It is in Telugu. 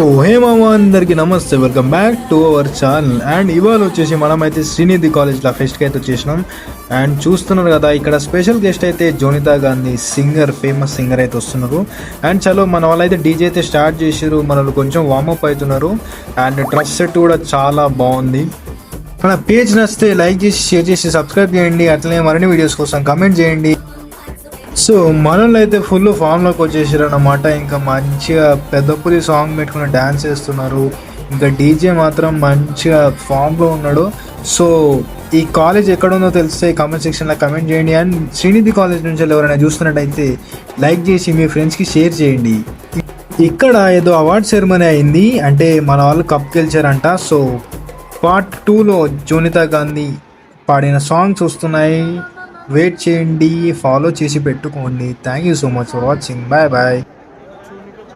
సో హే మామ అందరికి నమస్తే, welcome back to our channel. And ఇవాళ వచ్చేసి మనమైతే శ్రీనిధి కాలేజ్లో ఫెస్ట్కి అయితే వచ్చేసినాం. అండ్ చూస్తున్నారు కదా, ఇక్కడ స్పెషల్ గెస్ట్ అయితే Jonita Gandhi singer, famous singer అయితే వస్తున్నారు. అండ్ చలో మన వాళ్ళు అయితే డీజే అయితే స్టార్ట్ చేసారు, మనల్ని కొంచెం వార్మప్ అవుతున్నారు. అండ్ డ్రెస్ సెట్ కూడా చాలా బాగుంది. మన పేజ్ నచ్చితే లైక్ చేసి, షేర్ చేసి, సబ్స్క్రైబ్ చేయండి. అట్లనే మరిన్ని వీడియోస్ కోసం కమెంట్ చేయండి. సో మనల్ని అయితే ఫుల్ ఫామ్లోకి వచ్చేసారు అన్నమాట. ఇంకా మంచిగా పెద్ద పులి సాంగ్ పెట్టుకుని డ్యాన్స్ చేస్తున్నారు. ఇంకా డీజే మాత్రం మంచిగా ఫామ్లో ఉన్నాడు. సో ఈ కాలేజ్ ఎక్కడ ఉందో తెలిస్తే కామెంట్ సెక్షన్లో కమెంట్ చేయండి. అండ్ శ్రీనిధి కాలేజ్ నుంచి ఎవరైనా చూస్తున్నట్టయితే లైక్ చేసి మీ ఫ్రెండ్స్కి షేర్ చేయండి. ఇక్కడ ఏదో అవార్డ్ సెరమనీ అయింది, అంటే మన వాళ్ళు కప్ గెలిచారంట. సో పార్ట్ 2లో జోనితా గాంధీ పాడిన సాంగ్స్ వస్తున్నాయి, వెయిట్ చేయండి, ఫాలో చేసి పెట్టుకోండి. Thank you so much for watching. Bye bye.